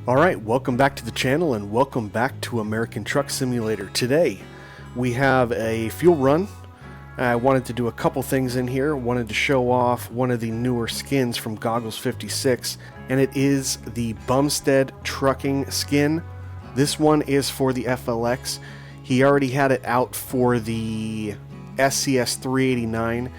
Alright, welcome back to the channel and welcome back to American Truck Simulator. Today we have a fuel run. I wanted to do a couple things in here. Wanted to show off one of the newer skins from Goggles 56, and it is the Bumstead Trucking skin. This one is for the FLX. He already had it out for the SCS 389,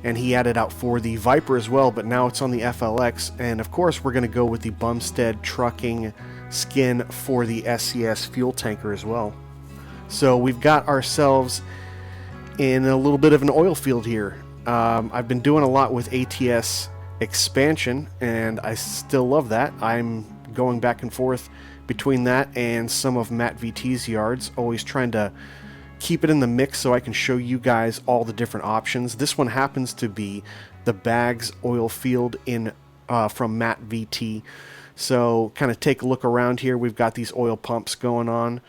and he had it out for the Viper as well, but now it's on the FLX, and of course we're going to go with the Bumstead Trucking skin for the SCS fuel tanker as well. So we've got ourselves in a little bit of an oil field here. I've been doing a lot with ATS expansion, and I still love that. I'm going back and forth between that and some of MattVT's yards, always trying to keep it in the mix so I can show you guys all the different options. This one happens to be the Baggs Oilfield from MattVT. So kind of take a look around here. We've got these oil pumps going on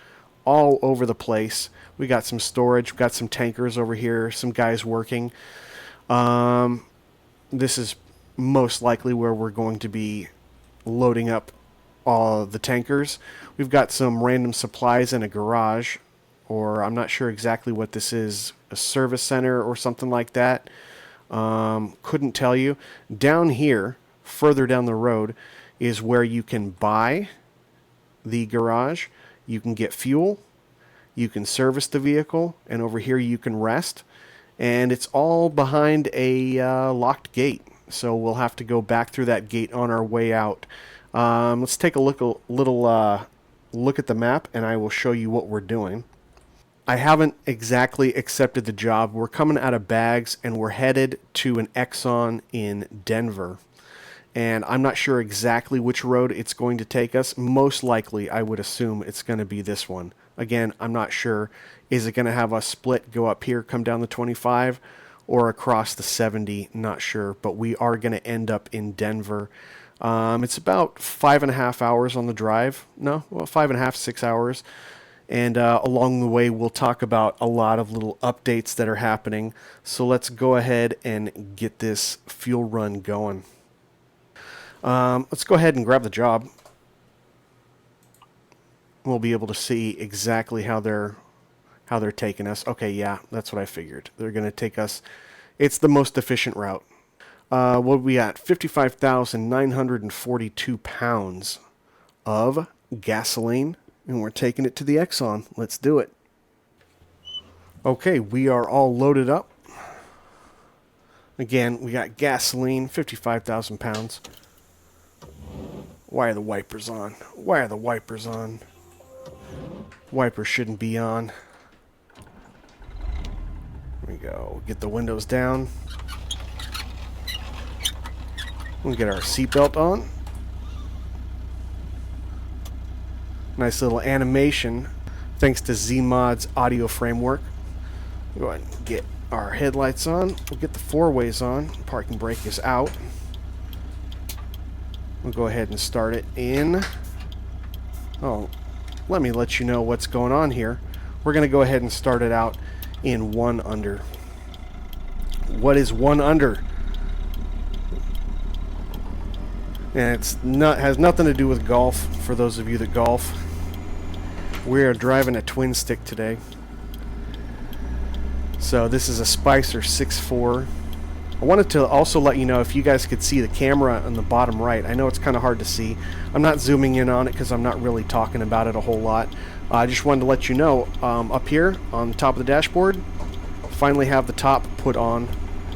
all over the place. We got some storage, we've got some tankers over here, some guys working. This is most likely where we're going to be loading up all the tankers. We've got some random supplies in a garage, or I'm not sure exactly what this is, a service center or something like that. Couldn't tell you. Down here, further down the road, is where you can buy the garage, you can get fuel, you can service the vehicle, and over here you can rest. And it's all behind a locked gate, so we'll have to go back through that gate on our way out. Let's take a look at the map, and I will show you what we're doing. I haven't exactly accepted the job. We're coming out of Baggs and we're headed to an Exxon in Denver. And I'm not sure exactly which road it's going to take us. Most likely, I would assume it's going to be this one. Again, I'm not sure. Is it going to have us split, go up here, come down the 25, or across the 70? Not sure. But we are going to end up in Denver. It's about 5.5 hours on the drive. No, well, 5.5, 6 hours. And along the way, we'll talk about a lot of little updates that are happening. So let's go ahead and get this fuel run going. Let's go ahead and grab the job. We'll be able to see exactly how they're taking us. Okay, yeah, that's what I figured. They're going to take us. It's the most efficient route. What are we at? 55,942 pounds of gasoline. And we're taking it to the Exxon. Let's do it. Okay, we are all loaded up. Again, we got gasoline, 55,000 pounds. Why are the wipers on? Why are the wipers on? Wipers shouldn't be on. There we go. Get the windows down. We'll get our seatbelt on. Nice little animation thanks to Zeemods audio framework. We'll go ahead and get our headlights on. We'll get the four-ways on. Parking brake is out. We'll go ahead and start it in. Oh, let me let you know what's going on here. We're going to go ahead and start it out in 1 under. What is 1 under? And has nothing to do with golf, for those of you that golf. We are driving a twin stick today. So this is a Spicer 6.4. I wanted to also let you know, if you guys could see the camera on the bottom right. I know it's kind of hard to see. I'm not zooming in on it because I'm not really talking about it a whole lot. I just wanted to let you know, up here on the top of the dashboard, finally have the top put on.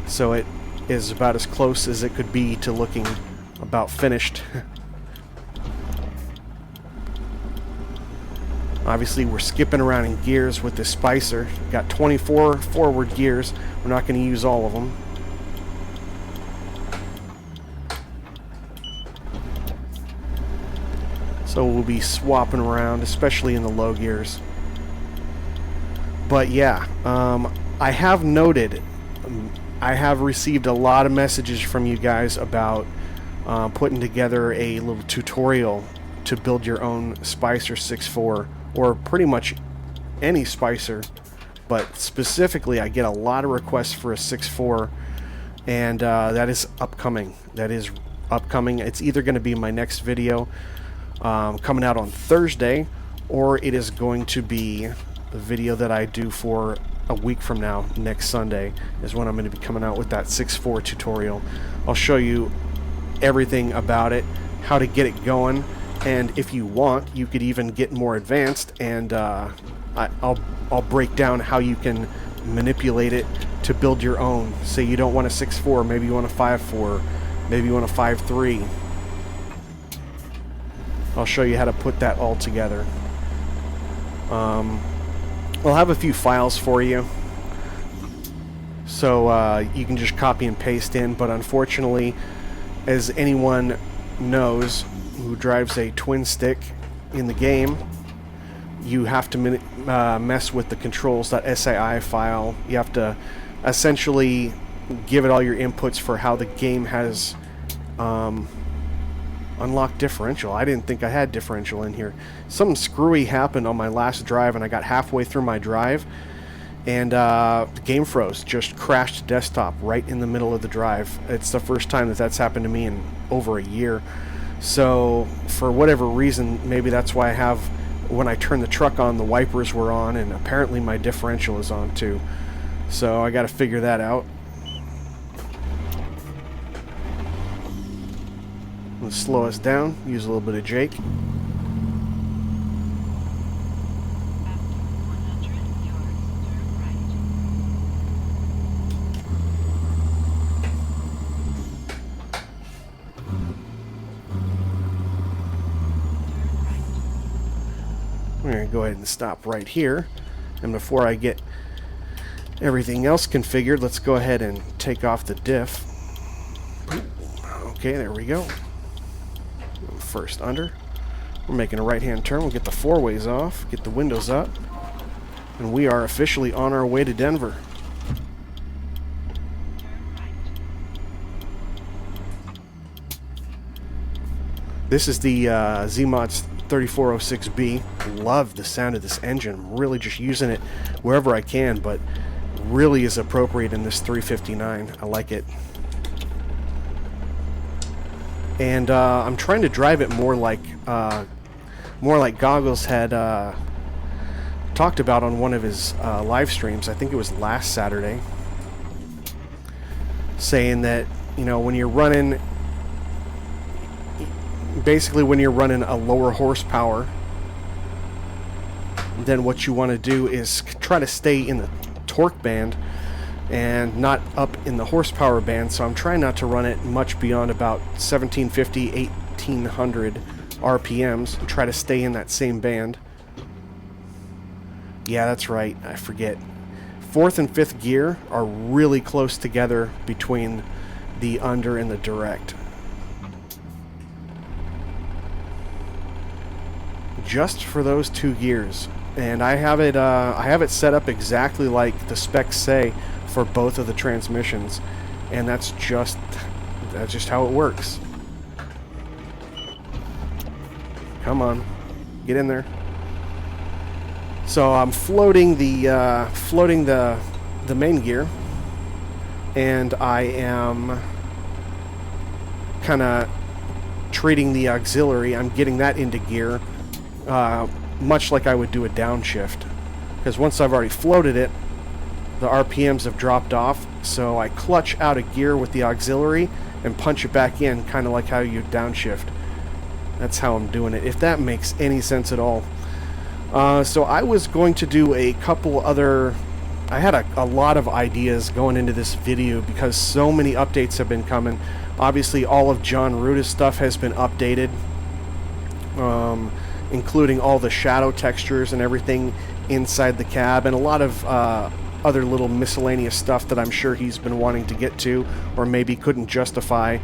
So it is about as close as it could be to looking about finished. Obviously, we're skipping around in gears with this Spicer. Got 24 forward gears. We're not going to use all of them. So we'll be swapping around, especially in the low gears. But yeah, I have noted, I have received a lot of messages from you guys about putting together a little tutorial to build your own Spicer 6.4, or pretty much any Spicer, but specifically I get a lot of requests for a 6.4, and that is upcoming. It's either going to be my next video. coming out on Thursday, or it is going to be the video that I do for a week from now. Next Sunday is when I'm going to be coming out with that 6.4 tutorial. I'll show you everything about it, how to get it going, and if you want, you could even get more advanced, and I'll break down how you can manipulate it to build your own. Say you don't want a 6.4, maybe you want a 5.4, maybe you want a 5.3. I'll show you how to put that all together. I'll have a few files for you, so you can just copy and paste in, but unfortunately, as anyone knows who drives a twin stick in the game, you have to mess with the controls.sii file. You have to essentially give it all your inputs for how the game has unlocked differential. I didn't think I had differential in here. Something screwy happened on my last drive, and I got halfway through my drive, and the game froze. Just crashed desktop right in the middle of the drive. It's the first time that that's happened to me in over a year. So for whatever reason, maybe that's why I have, when I turn the truck on, the wipers were on, and apparently my differential is on too. So I got to figure that out. Let's slow us down, use a little bit of Jake. We're going to go ahead and stop right here. And before I get everything else configured, let's go ahead and take off the diff. Okay, there we go. First under. We're making a right-hand turn. We'll get the four-ways off, get the windows up, and we are officially on our way to Denver. This is the Zeemods 3406B. Love the sound of this engine. I'm really just using it wherever I can, but really is appropriate in this 359. I like it. And I'm trying to drive it more like Goggles had talked about on one of his live streams. I think it was last Saturday, saying that, you know, when you're running, basically when you're running a lower horsepower, then what you want to do is try to stay in the torque band and not up in the horsepower band. So I'm trying not to run it much beyond about 1750, 1800 RPMs and try to stay in that same band. Yeah, that's right, I forget. Fourth and fifth gear are really close together between the under and the direct. Just for those two gears. And I have it set up exactly like the specs say for both of the transmissions, and that's just how it works. Come on, get in there. So I'm floating the main gear, and I am kind of treating the auxiliary. I'm getting that into gear, much like I would do a downshift, because once I've already floated it, the RPMs have dropped off, so I clutch out of gear with the auxiliary and punch it back in, kind of like how you downshift. That's how I'm doing it, if that makes any sense at all. So I was going to do a couple other... I had a lot of ideas going into this video because so many updates have been coming. Obviously, all of John Ruda's stuff has been updated, including all the shadow textures and everything inside the cab, and a lot of other little miscellaneous stuff that I'm sure he's been wanting to get to, or maybe couldn't justify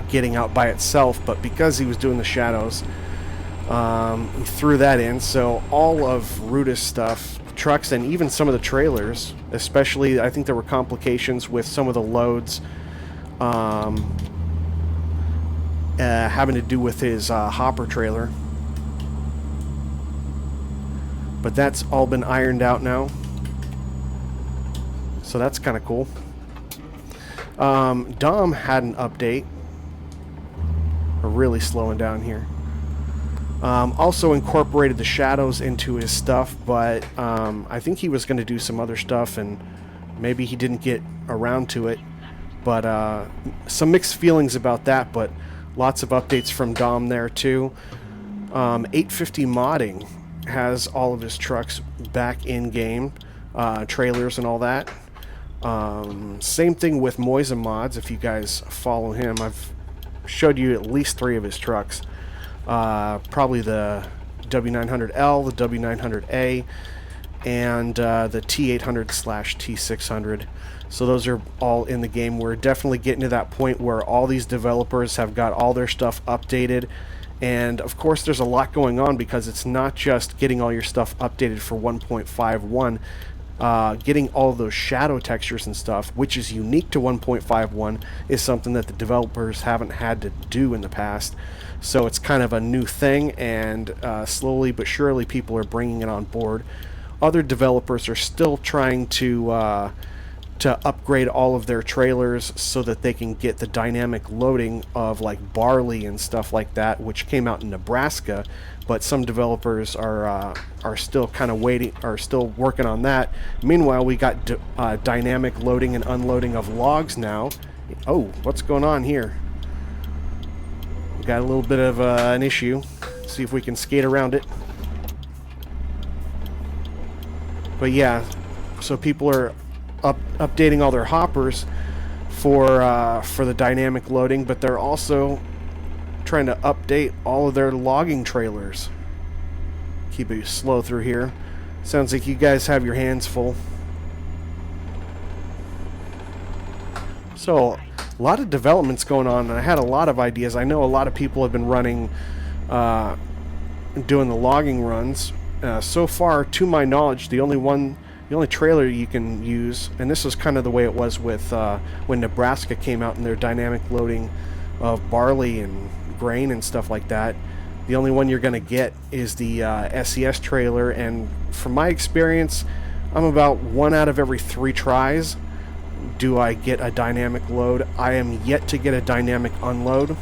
getting out by itself, but because he was doing the shadows, he threw that in. So all of Ruda's stuff, trucks, and even some of the trailers, especially, I think there were complications with some of the loads having to do with his hopper trailer. But that's all been ironed out now. So that's kind of cool. Dom had an update. We're really slowing down here. Also incorporated the shadows into his stuff, but I think he was going to do some other stuff, and maybe he didn't get around to it. But some mixed feelings about that, but lots of updates from Dom there too. 850 Modding has all of his trucks back in game, trailers and all that. Same thing with Moisa Mods. If you guys follow him, I've showed you at least 3 of his trucks. Probably the W900L, the W900A, and the T800/T600. So those are all in the game. We're definitely getting to that point where all these developers have got all their stuff updated. And of course there's a lot going on, because it's not just getting all your stuff updated for 1.51. Getting all those shadow textures and stuff, which is unique to 1.51, is something that the developers haven't had to do in the past. So it's kind of a new thing, and slowly but surely people are bringing it on board. Other developers are still trying to upgrade all of their trailers so that they can get the dynamic loading of like barley and stuff like that, which came out in Nebraska. But some developers are still kind of waiting, are still working on that. Meanwhile, we got dynamic loading and unloading of logs now. Oh, what's going on here? We got a little bit of an issue. See if we can skate around it. But yeah, so people are updating all their hoppers for the dynamic loading, but they're also trying to update all of their logging trailers. Keep it slow through here. Sounds like you guys have your hands full. So a lot of developments going on, and I had a lot of ideas. I know a lot of people have been running, doing the logging runs. So far, to my knowledge, the only trailer you can use, and this was kind of the way it was with when Nebraska came out in their dynamic loading of barley and grain and stuff like that, the only one you're going to get is the SES trailer. And from my experience, I'm about 1 out of every 3 tries do I get a dynamic load. I am yet to get a dynamic unload.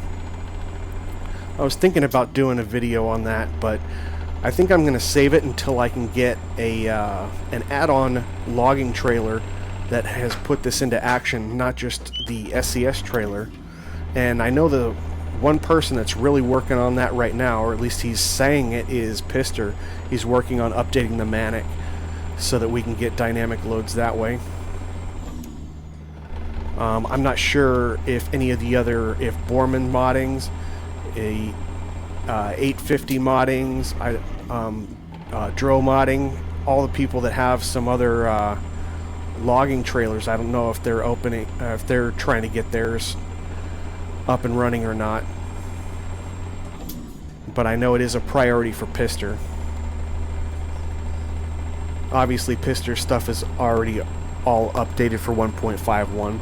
I was thinking about doing a video on that, but I think I'm going to save it until I can get an add-on logging trailer that has put this into action, not just the SES trailer. And I know the one person that's really working on that right now, or at least he's saying it, is Pister. He's working on updating the Manic so that we can get dynamic loads that way. I'm not sure if any of the other, if Borman moddings, 850 moddings, Dro modding, all the people that have some other logging trailers, I don't know if they're opening, if they're trying to get theirs up and running or not. But I know it is a priority for Pister. Obviously, Pister's stuff is already all updated for 1.51.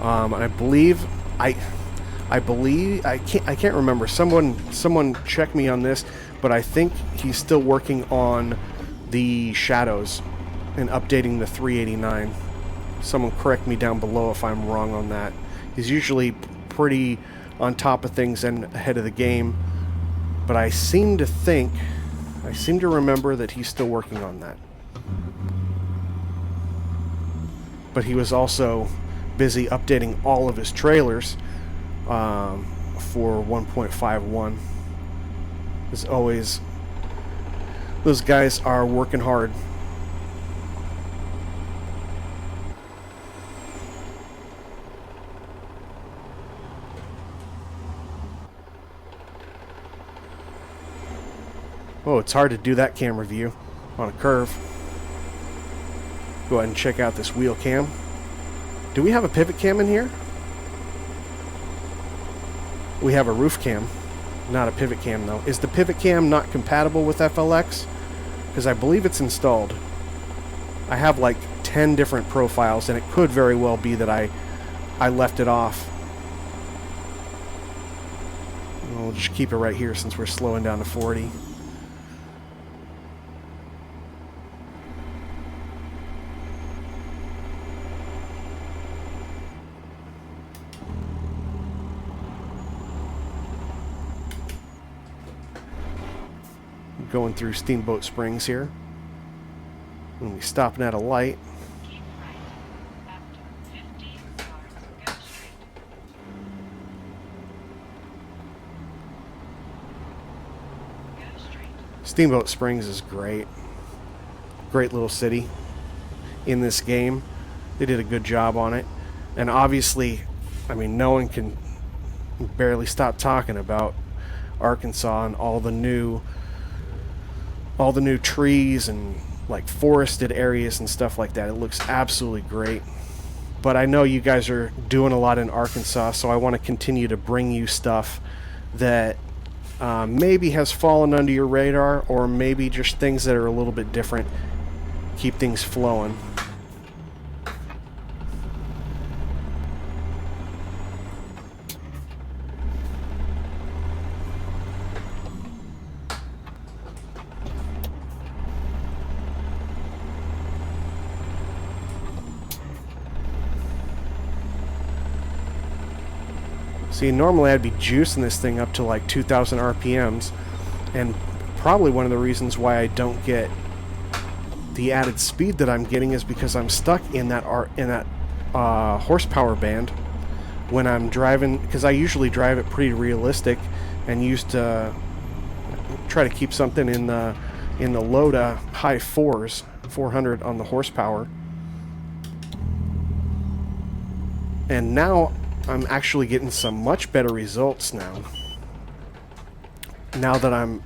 And I believe I can't remember. Someone check me on this, but I think he's still working on the shadows and updating the 389. Someone correct me down below if I'm wrong on that. He's usually pretty on top of things and ahead of the game, but I seem to remember that he's still working on that. But he was also busy updating all of his trailers for 1.51. As always, those guys are working hard. Oh, it's hard to do that camera view on a curve. Go ahead and check out this wheel cam. Do we have a pivot cam in here? We have a roof cam, not a pivot cam though. Is the pivot cam not compatible with FLX? Because I believe it's installed. I have like 10 different profiles, and it could very well be that I left it off. We'll just keep it right here since we're slowing down to 40. going through Steamboat Springs here. And we stopping at a light. Keep right. After 15 cars, go straight. Go straight. Steamboat Springs is great. Great little city in this game. They did a good job on it. And obviously, I mean, no one can barely stop talking about Arkansas and all the new trees and like forested areas and stuff like that. It looks absolutely great. But I know you guys are doing a lot in Arkansas, so I want to continue to bring you stuff that maybe has fallen under your radar, or maybe just things that are a little bit different. Keep things flowing. See, normally I'd be juicing this thing up to like 2,000 RPMs, and probably one of the reasons why I don't get the added speed that I'm getting is because I'm stuck in that horsepower band when I'm driving, because I usually drive it pretty realistic and used to try to keep something in the low to high 400 on the horsepower. And now I'm actually getting some much better results now that I'm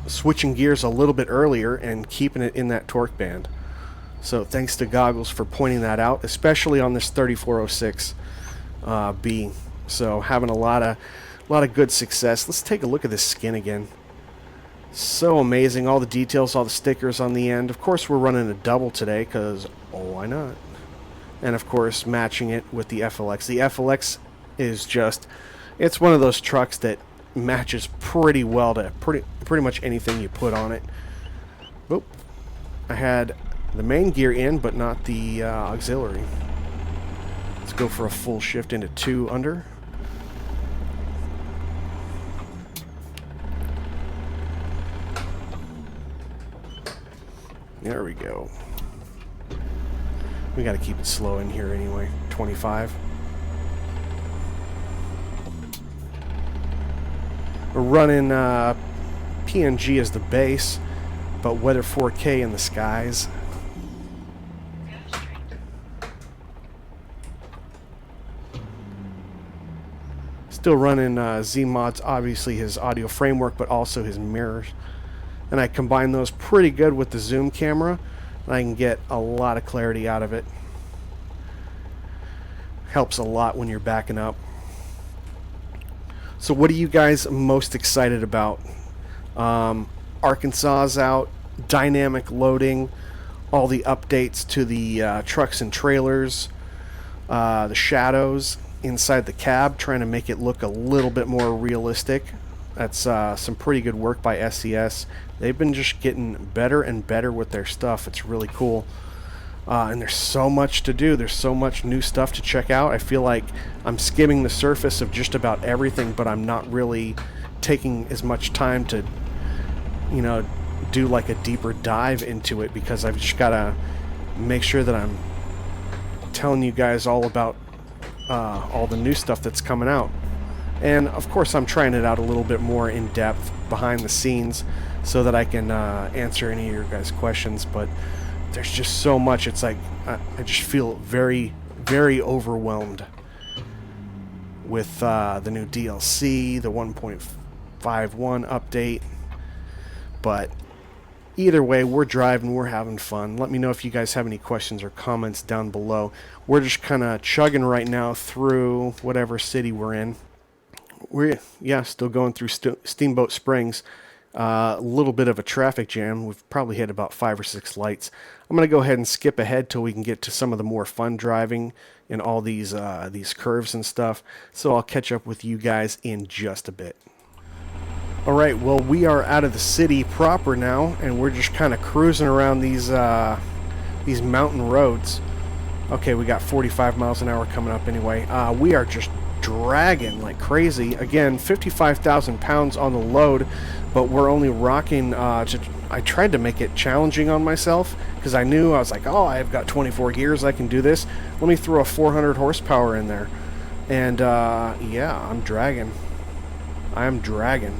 switching gears a little bit earlier and keeping it in that torque band. So thanks to Goggles for pointing that out, especially on this 3406 B. So having a lot of good success. Let's take a look at this skin again. So amazing, all the details, all the stickers on the end. Of course we're running a double today because why not? And of course matching it with the FLX. The FLX is just, it's one of those trucks that matches pretty well to pretty much anything you put on it. Oop. I had the main gear in, but not the auxiliary. Let's go for a full shift into 2 under. There we go. We got to keep it slow in here anyway. 25. We're running PNG as the base, but Weather 4K in the skies. Still running Zeemods, obviously his audio framework, but also his mirrors. And I combine those pretty good with the zoom camera, and I can get a lot of clarity out of it. Helps a lot when you're backing up. So what are you guys most excited about? Arkansas's out, dynamic loading, all the updates to the trucks and trailers, the shadows inside the cab, trying to make it look a little bit more realistic. That's some pretty good work by SCS. They've been just getting better and better with their stuff. It's really cool. And there's so much to do. There's so much new stuff to check out. I feel like I'm skimming the surface of just about everything, but I'm not really taking as much time to, you know, do like a deeper dive into it, because I've just got to make sure that I'm telling you guys all about all the new stuff that's coming out. And of course I'm trying it out a little bit more in depth behind the scenes so that I can answer any of your guys' questions, but there's just so much. It's like I just feel very, very overwhelmed with the new DLC, the 1.51 update. But either way, we're driving, we're having fun. Let me know if you guys have any questions or comments down below. We're just kind of chugging right now through whatever city we're in. We're, still going through Steamboat Springs. A little bit of a traffic jam. We've probably hit about 5 or 6 lights. I'm going to go ahead and skip ahead till we can get to some of the more fun driving and all these curves and stuff. So I'll catch up with you guys in just a bit. Alright, well, we are out of the city proper now, and we're just kind of cruising around these mountain roads. Okay, we got 45 miles an hour coming up anyway. We are just dragging like crazy. Again, 55,000 pounds on the load, but we're only rocking. I tried to make it challenging on myself because I knew, I was like, oh, I've got 24 gears, I can do this. Let me throw a 400 horsepower in there. And yeah, I'm dragging. I'm dragging.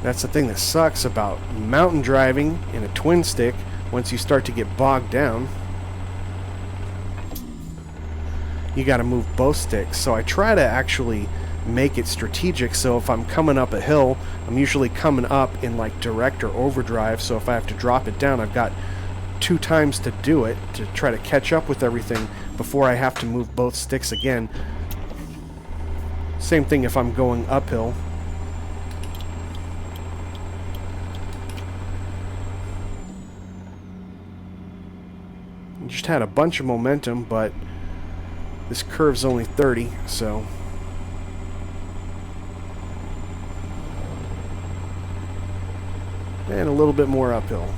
That's the thing that sucks about mountain driving in a twin stick. Once you start to get bogged down, you got to move both sticks. So I try to actually make it strategic. So if I'm coming up a hill, I'm usually coming up in like direct or overdrive. So if I have to drop it down, I've got 2 times to do it to try to catch up with everything before I have to move both sticks again. Same thing if I'm going uphill. Just had a bunch of momentum, but this curve's only 30, so and a little bit more uphill.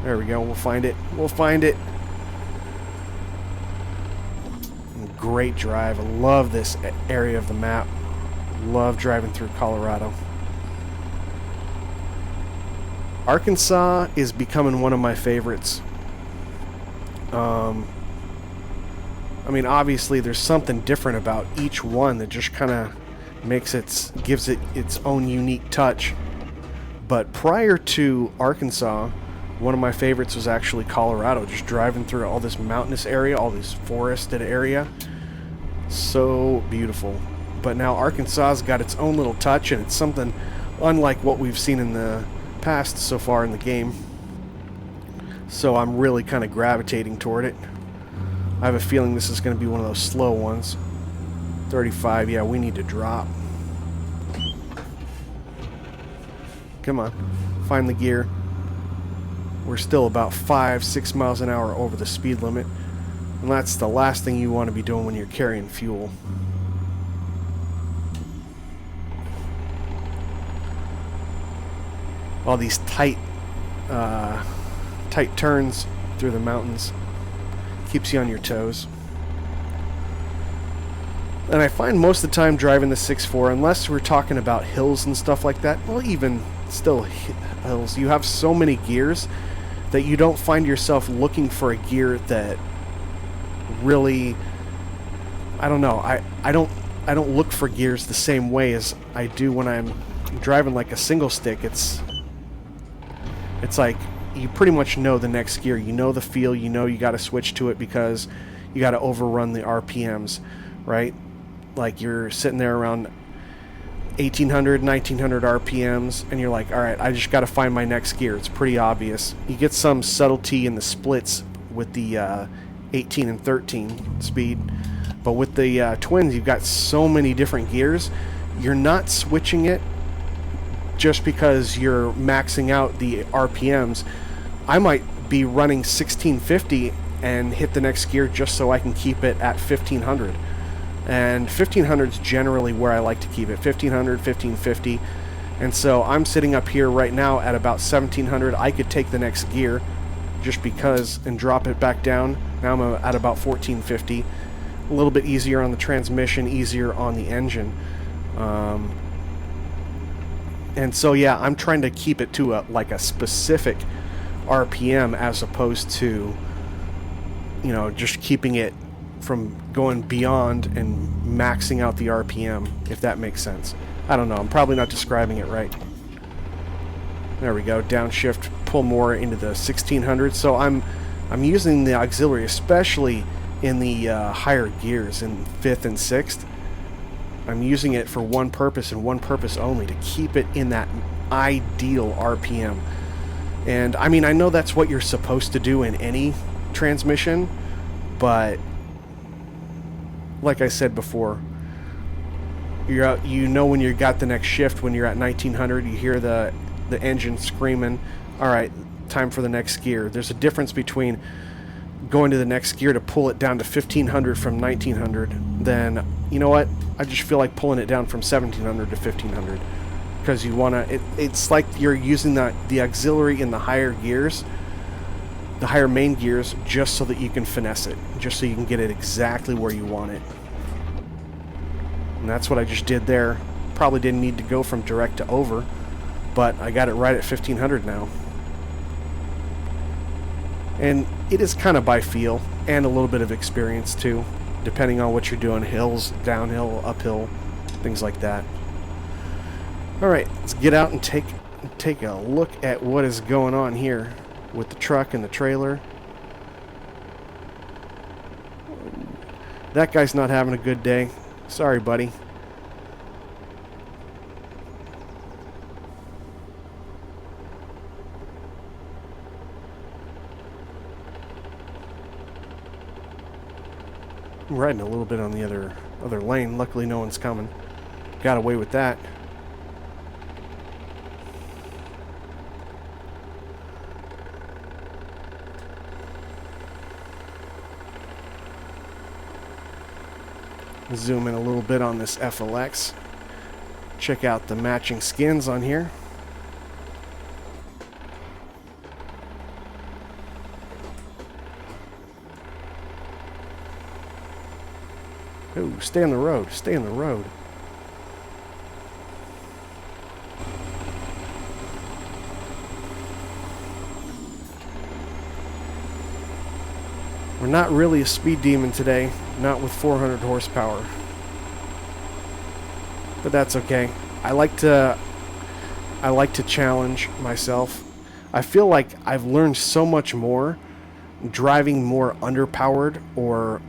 There we go. We'll find it. We'll find it. Great drive. I love this area of the map. Love driving through Colorado. Arkansas is becoming one of my favorites. I mean, obviously there's something different about each one that just kind of gives it its own unique touch. But prior to Arkansas, one of my favorites was actually Colorado, just driving through all this mountainous area, all this forested area. So beautiful. But now Arkansas's got its own little touch, and it's something unlike what we've seen in the past so far in the game. So I'm really kind of gravitating toward it. I have a feeling this is going to be one of those slow ones. 35, yeah, we need to drop. Come on, find the gear. We're still about 5-6 miles an hour over the speed limit, and that's the last thing you want to be doing when you're carrying fuel. All these tight turns through the mountains keeps you on your toes. And I find most of the time driving the 6.4, unless we're talking about hills and stuff like that, well, even still hills, you have so many gears that you don't find yourself looking for a gear that really, I don't know, I don't look for gears the same way as I do when I'm driving like a single stick. It's like you pretty much know the next gear. You know the feel. You know you got to switch to it because you got to overrun the RPMs, right? Like you're sitting there around 1800, 1900 RPMs, and you're like, all right, I just got to find my next gear. It's pretty obvious. You get some subtlety in the splits with the 18 and 13 speed, but with the twins, you've got so many different gears. You're not switching it just because you're maxing out the RPMs. I might be running 1650 and hit the next gear just so I can keep it at 1500. And 1500 is generally where I like to keep it, 1500, 1550. And so I'm sitting up here right now at about 1700. I could take the next gear just because and drop it back down. Now I'm at about 1450. A little bit easier on the transmission, easier on the engine. And so yeah, I'm trying to keep it to like a specific RPM as opposed to, you know, just keeping it from going beyond and maxing out the RPM, if that makes sense. I don't know, I'm probably not describing it right. There we go, downshift, pull more into the 1600. So I'm using the auxiliary, especially in the higher gears in 5th and 6th. I'm using it for one purpose and one purpose only, to keep it in that ideal RPM. And I mean, I know that's what you're supposed to do in any transmission, but like I said before, you're out, you know when you got the next shift, when you're at 1900, you hear the engine screaming, all right, time for the next gear. There's a difference between going to the next gear to pull it down to 1500 from 1900 than, you know what, I just feel like pulling it down from 1700 to 1500. because you want to, it's like you're using the auxiliary in the higher gears, the higher main gears, just so that you can finesse it, just so you can get it exactly where you want it. And that's what I just did there. Probably didn't need to go from direct to over, but I got it right at 1500 now. And it is kind of by feel and a little bit of experience too, depending on what you're doing, hills, downhill, uphill, things like that. Alright, let's get out and take a look at what is going on here with the truck and the trailer. That guy's not having a good day. Sorry, buddy. I'm riding a little bit on the other lane. Luckily, no one's coming. Got away with that. Zoom in a little bit on this FLX. Check out the matching skins on here. Ooh, stay on the road. Stay on the road. We're not really a speed demon today, not with 400 horsepower. But that's okay. I like to challenge myself. I feel like I've learned so much more driving more underpowered or,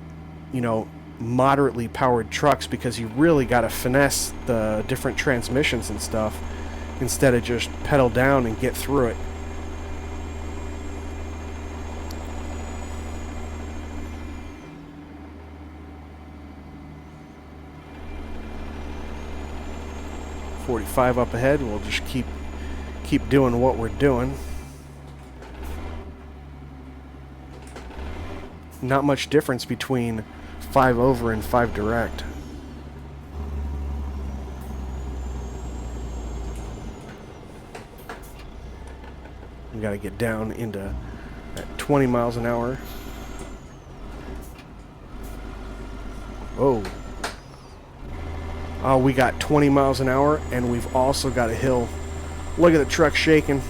you know, moderately powered trucks, because you really got to finesse the different transmissions and stuff instead of just pedal down and get through it. .45 up ahead. We'll just keep doing what we're doing. Not much difference between 5 over and 5 direct. We got to get down into at 20 miles an hour. Oh. Oh, we got 20 miles an hour, and we've also got a hill. Look at the truck shaking.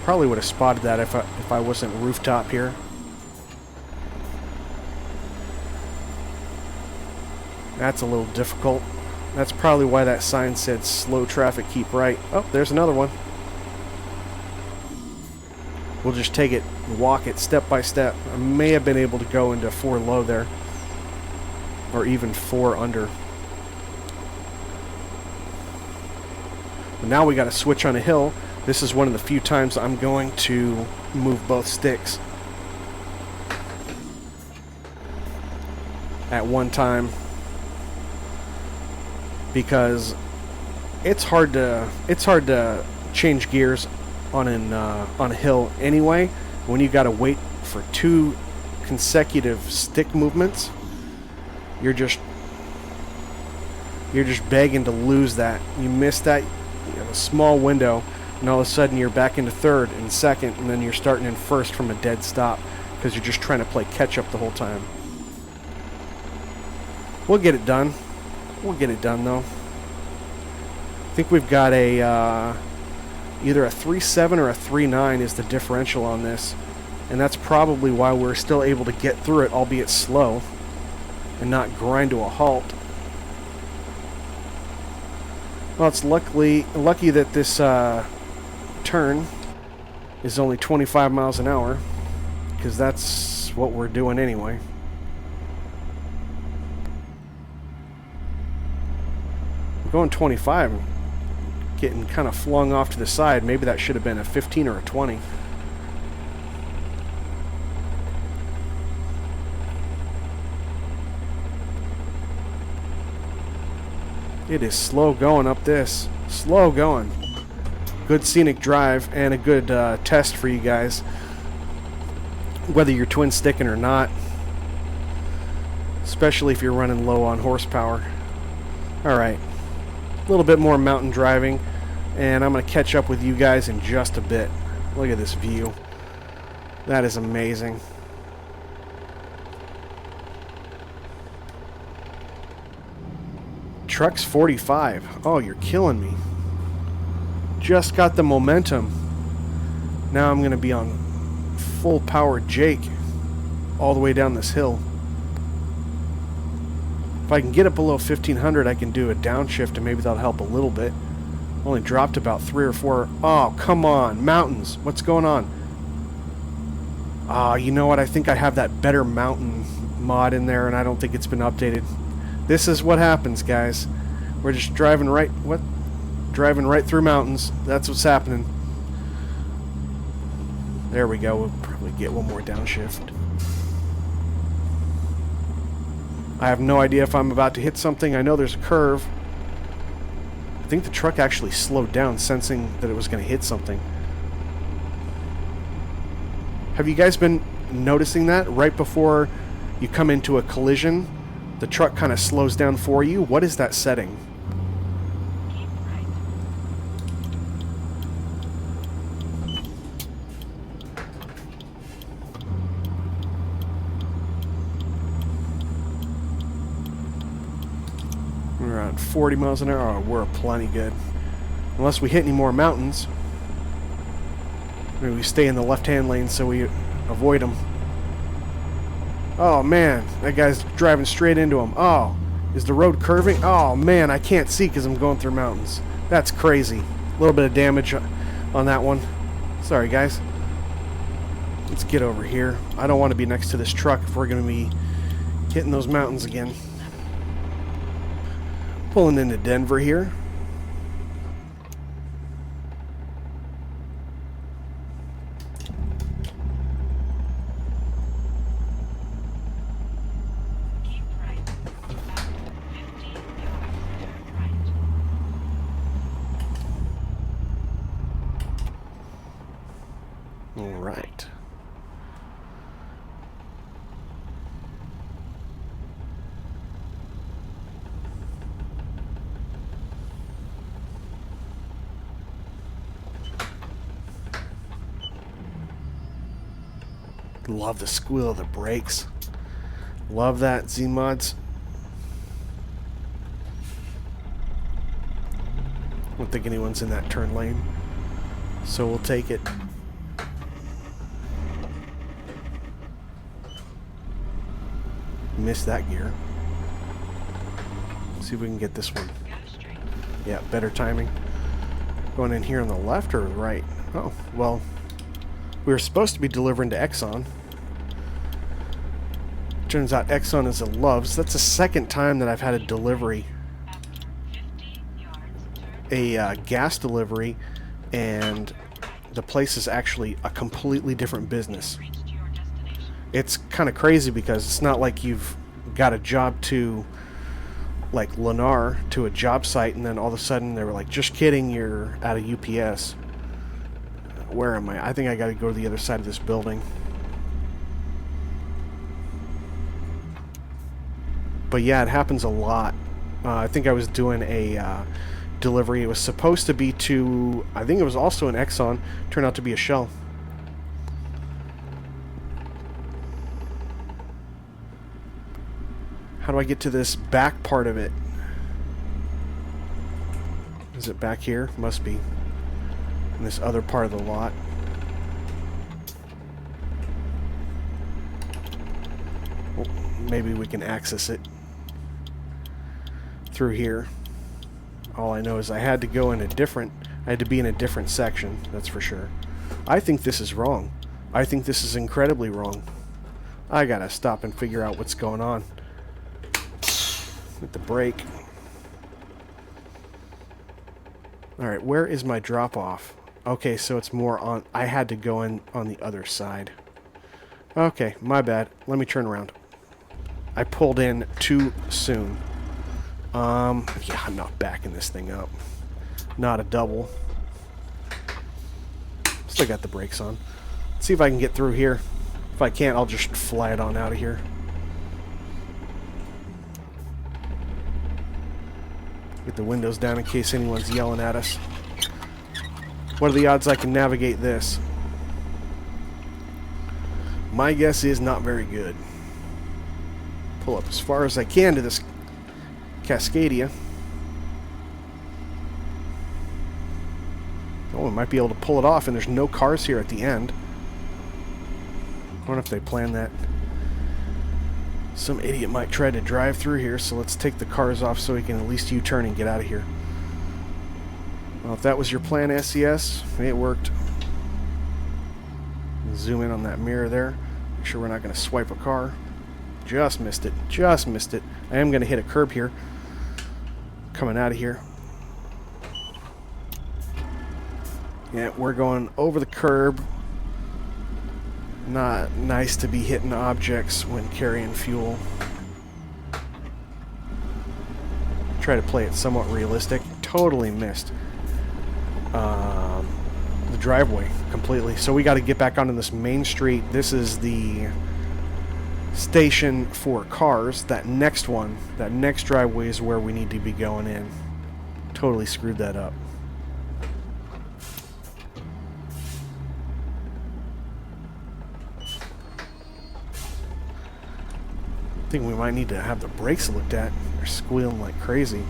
Probably would have spotted that if I wasn't rooftop here. That's a little difficult. That's probably why that sign said slow traffic, keep right. Oh, there's another one. We'll just take it, walk it step by step. I may have been able to go into 4 low there, or even 4 under. But now we got to switch on a hill. This is one of the few times I'm going to move both sticks at one time, because it's hard to change gears on a hill anyway. When you got to wait for 2 consecutive stick movements, you're just begging to lose that. You miss that, you have a small window, and all of a sudden you're back into 3rd and 2nd, and then you're starting in 1st from a dead stop because you're just trying to play catch up the whole time. We'll get it done. We'll get it done though. I think we've got a either a 3.7 or a 3.9 is the differential on this, and that's probably why we're still able to get through it, albeit slow, and not grind to a halt. Well, it's lucky that this turn is only 25 miles an hour, because that's what we're doing anyway. I'm going 25, getting kind of flung off to the side. Maybe that should have been a 15 or a 20. It is slow going up this. Slow going. Good scenic drive and a good test for you guys, whether you're twin sticking or not, especially if you're running low on horsepower. Alright, A little bit more mountain driving, and I'm going to catch up with you guys in just a bit. Look at this view. That is amazing. Truck's 45. Oh, you're killing me. Just got the momentum. Now I'm going to be on full power Jake all the way down this hill. If I can get it below 1500, I can do a downshift and maybe that'll help a little bit. Only dropped about 3 or 4. Oh, come on. Mountains. What's going on? You know what? I think I have that better mountain mod in there and I don't think it's been updated. This is what happens, guys. We're just driving right... What? Driving right through mountains. That's what's happening. There we go. We'll probably get one more downshift. I have no idea if I'm about to hit something. I know there's a curve. I think the truck actually slowed down, sensing that it was going to hit something. Have you guys been noticing that? Right before you come into a collision, the truck kind of slows down for you. What is that setting? Keep right. We're around 40 miles an hour. Oh, we're plenty good. Unless we hit any more mountains. Maybe we stay in the left-hand lane so we avoid them. Oh, man. That guy's driving straight into him. Oh, is the road curving? Oh, man, I can't see because I'm going through mountains. That's crazy. A little bit of damage on that one. Sorry, guys. Let's get over here. I don't want to be next to this truck if we're going to be hitting those mountains again. Pulling into Denver here. Keep right. After 50 yards, turn right. All right. Love the squeal of the brakes. Love that, Zeemods. I don't think anyone's in that turn lane, so we'll take it. Missed that gear. See if we can get this one. Go straight. Yeah, better timing. Going in here on the left or the right? Oh, well, we were supposed to be delivering to Exxon. Turns out Exxon is a Loves. That's the second time that I've had a delivery, After 50 yards, turn a gas delivery, and the place is actually a completely different business. reached your destination. It's kind of crazy because it's not like you've got a job to, like Lennar, to a job site, and then all of a sudden they were like, just kidding, you're out of UPS. Where am I? I think I got to go to the other side of this building. But yeah, it happens a lot. I think I was doing a delivery. It was supposed to be to, I think it was also an Exxon. Turned out to be a Shell. How do I get to this back part of it? Is it back here? Must be. In this other part of the lot. Well, maybe we can access it through here. All I know is I had to go in a different, I had to be in a different section, that's for sure. I think this is wrong. I think this is incredibly wrong. I gotta stop and figure out what's going on. Hit the brake. Alright, where is my drop off? Okay, so it's more on, I had to go in on the other side. Okay, my bad. Let me turn around. I pulled in too soon. Yeah, I'm not backing this thing up. Not a double. Still got the brakes on. Let's see if I can get through here. If I can't, I'll just fly it on out of here. Get the windows down in case anyone's yelling at us. What are the odds I can navigate this? My guess is not very good. Pull up as far as I can to this Cascadia. Oh, we might be able to pull it off, and there's no cars here at the end. I wonder if they planned that. Some idiot might try to drive through here, so let's take the cars off so we can at least U-turn and get out of here. Well, if that was your plan, SES, it worked. Zoom in on that mirror there. Make sure we're not going to swipe a car. Just missed it. Just missed it. I am going to hit a curb here. Coming out of here. Yeah, we're going over the curb. Not nice to be hitting objects when carrying fuel. Try to play it somewhat realistic. Totally missed the driveway completely. So we got to get back onto this main street. This is the station for cars. That next one, that next driveway is where we need to be going in. Totally screwed that up. I think we might need to have the brakes looked at. They're squealing like crazy.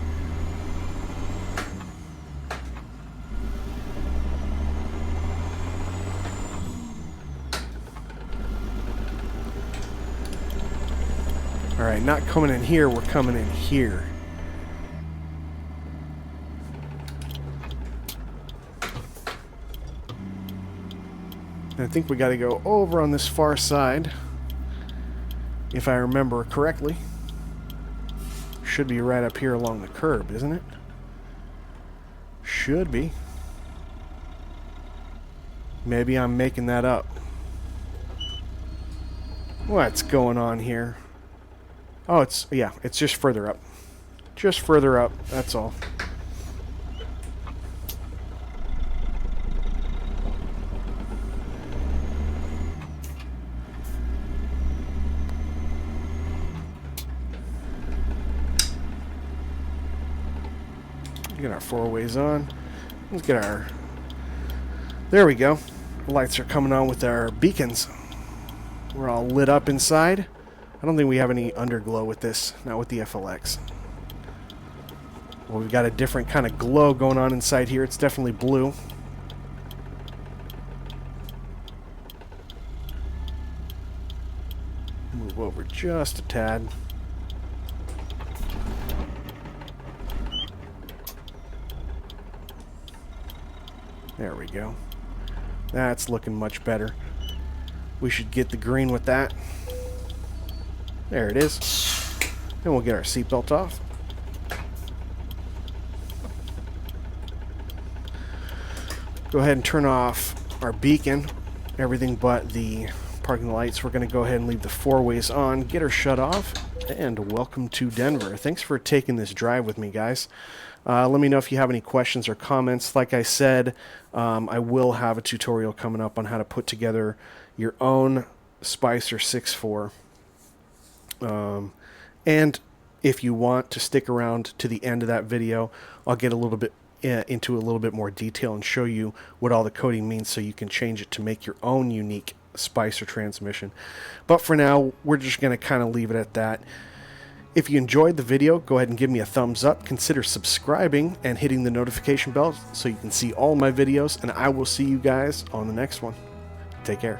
Alright, not coming in here, we're coming in here. And I think we got to go over on this far side. If I remember correctly. Should be right up here along the curb, isn't it? Should be. Maybe I'm making that up. What's going on here? Oh, it's just further up. Just further up, that's all. Get our four-ways on. Let's get our... There we go. Lights are coming on with our beacons. We're all lit up inside. I don't think we have any underglow with this, not with the FLX. Well, we've got a different kind of glow going on inside here. It's definitely blue. Move over just a tad. There we go. That's looking much better. We should get the green with that. There it is. And we'll get our seatbelt off. Go ahead and turn off our beacon. Everything but the parking lights. We're going to go ahead and leave the four-ways on. Get her shut off. And welcome to Denver. Thanks for taking this drive with me, guys. Let me know if you have any questions or comments. Like I said, I will have a tutorial coming up on how to put together your own Spicer 6.4. And if you want to stick around to the end of that video, I'll get a little bit into a little bit more detail and show you what all the coding means so you can change it to make your own unique Spicer transmission. But for now, we're just going to kind of leave it at that. If you enjoyed the video, go ahead and give me a thumbs up. Consider subscribing and hitting the notification bell so you can see all my videos, and I will see you guys on the next one. Take care.